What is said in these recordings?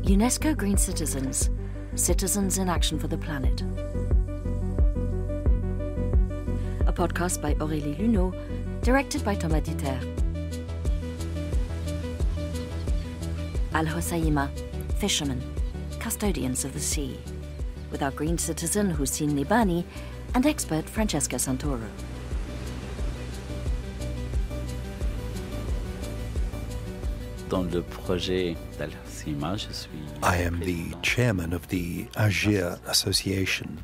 UNESCO Green Citizens, Citizens in Action for the Planet. A podcast by Aurélie Luneau, directed by Thomas Dieter. Al Houssine, fishermen, custodians of the sea, with our green citizen Houssine Nibani and expert Francesca Santoro. I am the chairman of the Agir Association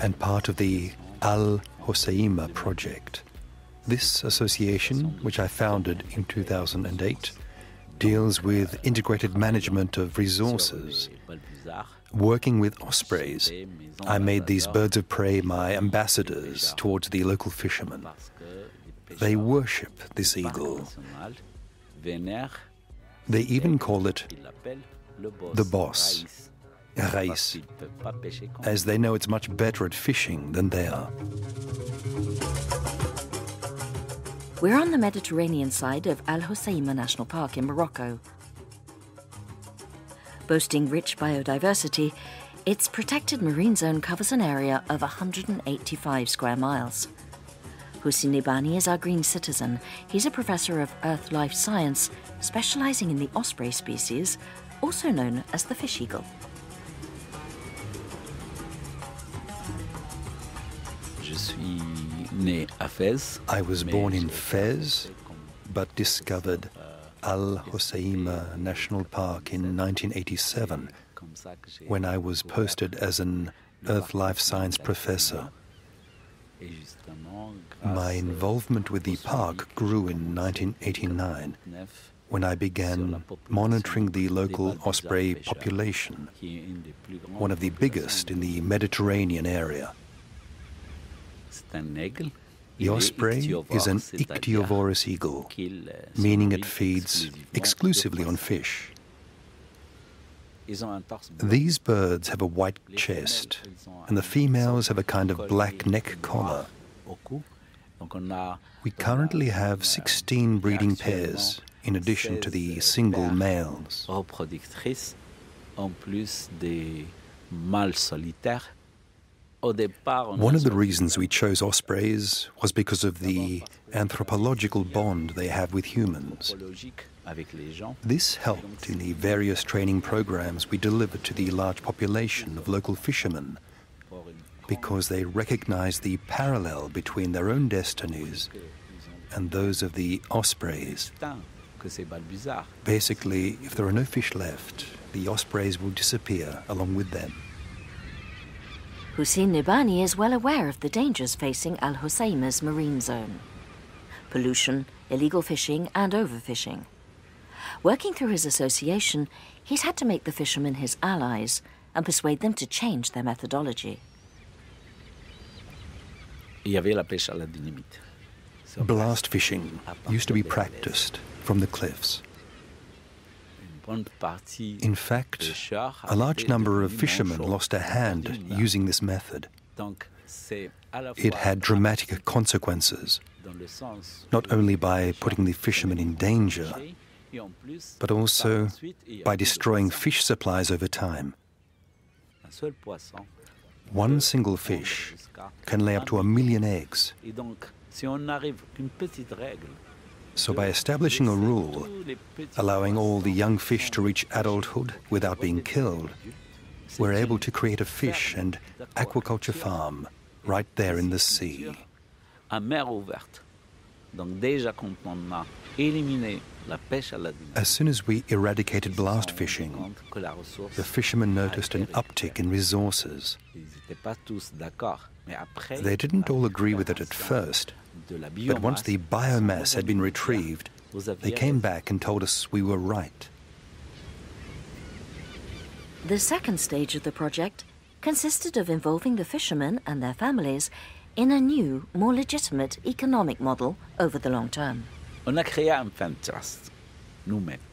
and part of the Al Houssine project. This association, which I founded in 2008, deals with integrated management of resources. Working with ospreys, I made these birds of prey my ambassadors towards the local fishermen. They worship this eagle. They even call it the boss, Rais, as they know it's much better at fishing than they are. We're on the Mediterranean side of Al Houssine National Park in Morocco. Boasting rich biodiversity, its protected marine zone covers an area of 185 square miles. Houssine Nibani is our green citizen. He's a professor of earth life science, specializing in the osprey species, also known as the fish eagle. I was born in Fez, but discovered Al Houssine National Park in 1987, when I was posted as an earth life science professor. My involvement with the park grew in 1989, when I began monitoring the local osprey population, one of the biggest in the Mediterranean area. The osprey is an ichthyovorous eagle, meaning it feeds exclusively on fish. These birds have a white chest, and the females have a kind of black neck collar. We currently have 16 breeding pairs, in addition to the single males. One of the reasons we chose ospreys was because of the anthropological bond they have with humans. This helped in the various training programs we delivered to the large population of local fishermen, because they recognize the parallel between their own destinies and those of the ospreys. Basically, if there are no fish left, the ospreys will disappear along with them. Houssine Nibani is well aware of the dangers facing Al Housaine's marine zone: pollution, illegal fishing and overfishing. Working through his association, he's had to make the fishermen his allies and persuade them to change their methodology. Blast fishing used to be practiced from the cliffs. In fact, a large number of fishermen lost a hand using this method. It had dramatic consequences, not only by putting the fishermen in danger, but also by destroying fish supplies over time. One single fish can lay up to 1 million eggs. So by establishing a rule, allowing all the young fish to reach adulthood without being killed, we're able to create a fish and aquaculture farm right there in the sea. As soon as we eradicated blast fishing, the fishermen noticed an uptick in resources. They didn't all agree with it at first, but once the biomass had been retrieved, they came back and told us we were right. The second stage of the project consisted of involving the fishermen and their families in a new, more legitimate economic model over the long term.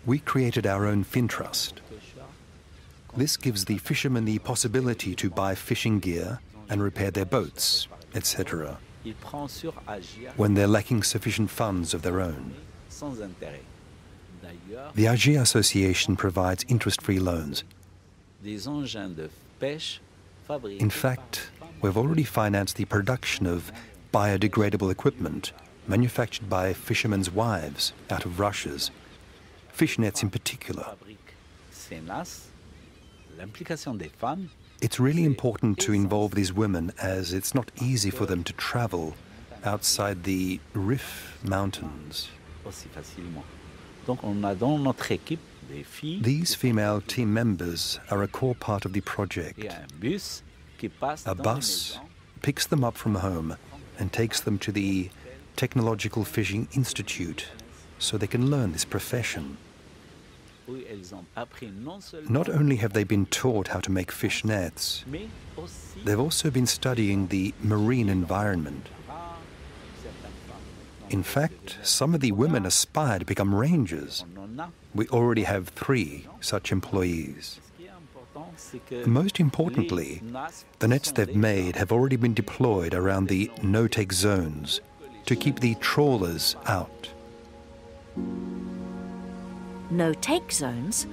We created our own fin trust. This gives the fishermen the possibility to buy fishing gear and repair their boats, etc., when they're lacking sufficient funds of their own. The Agir Association provides interest-free loans In fact, we've already financed the production of biodegradable equipment manufactured by fishermen's wives out of rushes, fish nets in particular. It's really important to involve these women, as it's not easy for them to travel outside the Rif Mountains. These female team members are a core part of the project. A bus picks them up from home and takes them to the Technological Fishing Institute so they can learn this profession. Not only have they been taught how to make fish nets, they've also been studying the marine environment. In fact, some of the women aspire to become rangers. We already have 3 such employees. Most importantly, the nets they've made have already been deployed around the no-take zones to keep the trawlers out. No-take zones,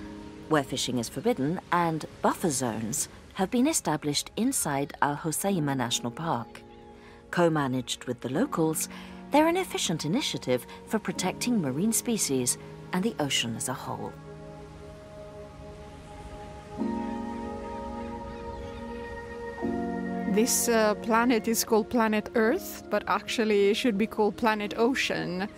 where fishing is forbidden, and buffer zones have been established inside Al Houssine National Park. Co-managed with the locals, they're an efficient initiative for protecting marine species and the ocean as a whole. This planet is called Planet Earth, but actually it should be called Planet Ocean.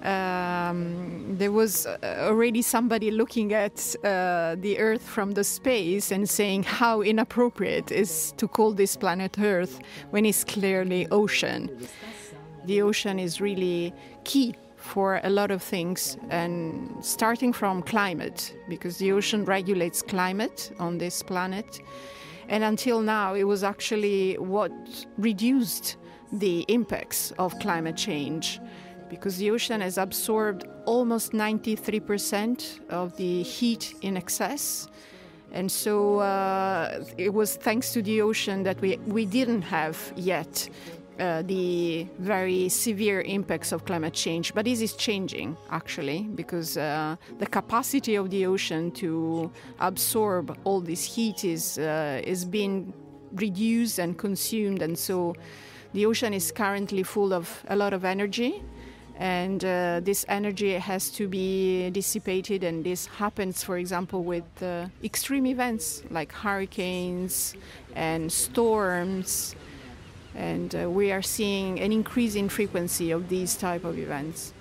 There was already somebody looking at the Earth from the space and saying how inappropriate it is to call this planet Earth when it's clearly ocean. The ocean is really key for a lot of things, and starting from climate, because the ocean regulates climate on this planet. And until now, it was actually what reduced the impacts of climate change, because the ocean has absorbed almost 93% of the heat in excess. And so it was thanks to the ocean that we didn't have yet the very severe impacts of climate change. But this is changing, actually, because the capacity of the ocean to absorb all this heat is being reduced and consumed. And so the ocean is currently full of a lot of energy. And this energy has to be dissipated, and this happens, for example, with extreme events like hurricanes and storms. And we are seeing an increase in frequency of these type of events.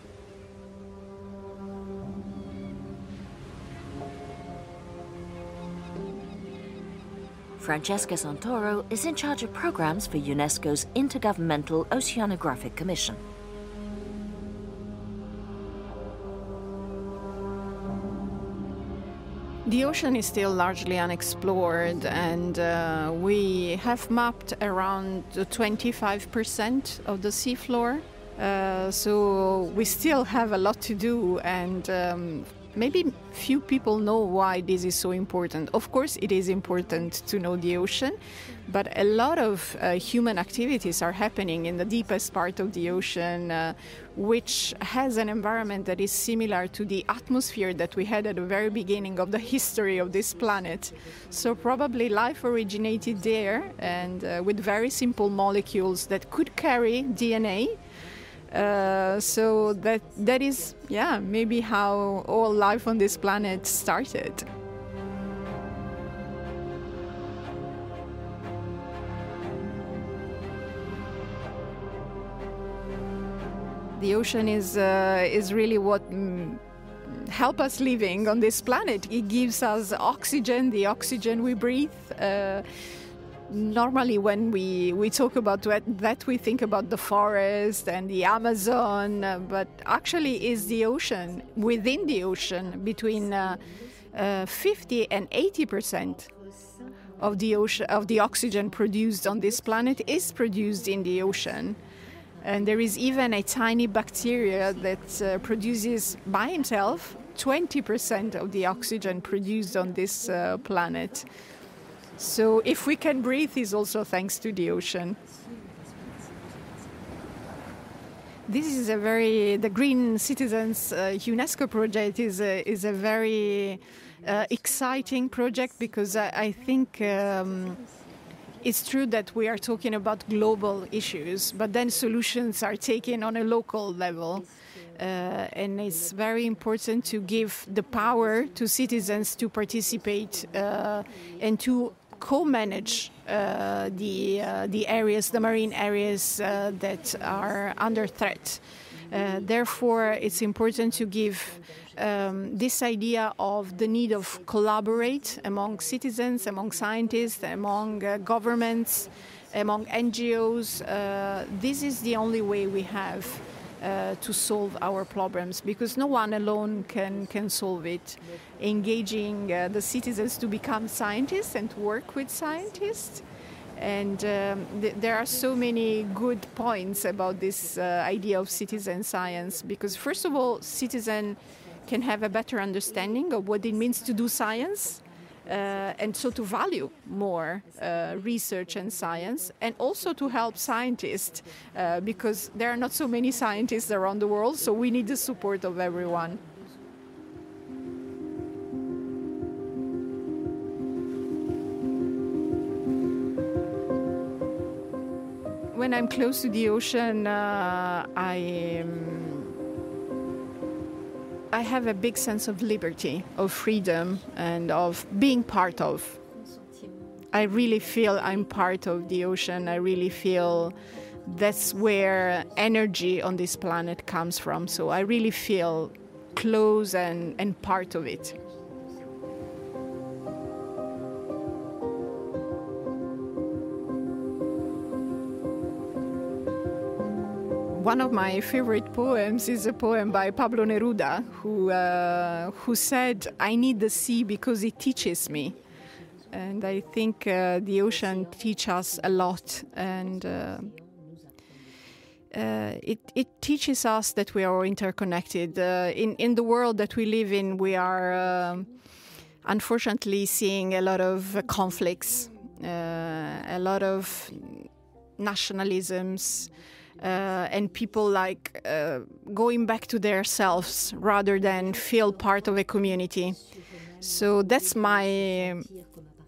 Francesca Santoro is in charge of programs for UNESCO's Intergovernmental Oceanographic Commission. The ocean is still largely unexplored, and we have mapped around 25% of the seafloor. So we still have a lot to do, and maybe few people know why this is so important. Of course, it is important to know the ocean, but a lot of human activities are happening in the deepest part of the ocean, which has an environment that is similar to the atmosphere that we had at the very beginning of the history of this planet. So probably life originated there, and with very simple molecules that could carry DNA. So that is, maybe how all life on this planet started. The ocean is really what help us living on this planet. It gives us oxygen, the oxygen we breathe. Normally when we talk about that, we think about the forest and the Amazon, but actually is the ocean. Within the ocean, between 50 and 80% of the oxygen produced on this planet is produced in the ocean. And there is even a tiny bacteria that produces by itself 20% of the oxygen produced on this planet. So if we can breathe, it's also thanks to the ocean. This is the Green Citizens UNESCO project is a very exciting project, because I think it's true that we are talking about global issues, but then solutions are taken on a local level. And it's very important to give the power to citizens to participate and to co-manage the areas, the marine areas that are under threat. Therefore, it's important to give this idea of the need of collaborate among citizens, among scientists, among governments, among NGOs. This is the only way we have to solve our problems, because no one alone can solve it. Engaging the citizens to become scientists and to work with scientists. And there are so many good points about this idea of citizen science, because first of all, citizens can have a better understanding of what it means to do science, and so to value more research and science, and also to help scientists, because there are not so many scientists around the world, so we need the support of everyone. When I'm close to the ocean, I have a big sense of liberty, of freedom, and of being part of. I really feel I'm part of the ocean. I really feel that's where energy on this planet comes from. So I really feel close and part of it. One of my favorite poems is a poem by Pablo Neruda, who said, "I need the sea because it teaches me." And I think the ocean teaches us a lot, and it teaches us that we are all interconnected. In the world that we live in, we are unfortunately seeing a lot of conflicts, a lot of nationalisms, and people going back to themselves rather than feel part of a community. So that's my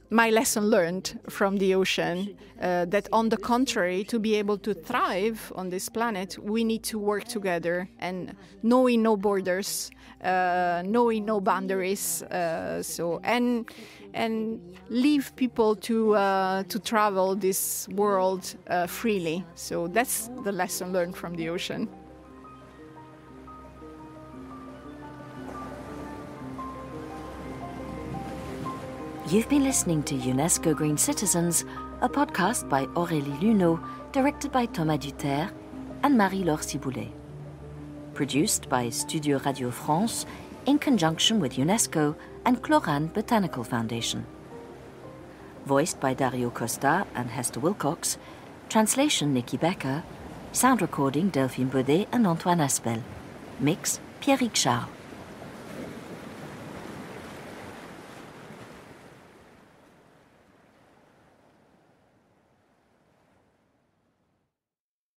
lesson learned from the ocean, that on the contrary, to be able to thrive on this planet, we need to work together, and knowing no borders, knowing no boundaries, and leave people to travel this world freely. So that's the lesson learned from the ocean. You've been listening to UNESCO Green Citizens, a podcast by Aurélie Luneau, directed by Thomas Duterre and Marie-Laure Ciboulet. Produced by Studio Radio France in conjunction with UNESCO and Cloran Botanical Foundation. Voiced by Dario Costa and Hester Wilcox, translation Nikki Becker, sound recording Delphine Baudet and Antoine Aspel, mix Pierrick Charles.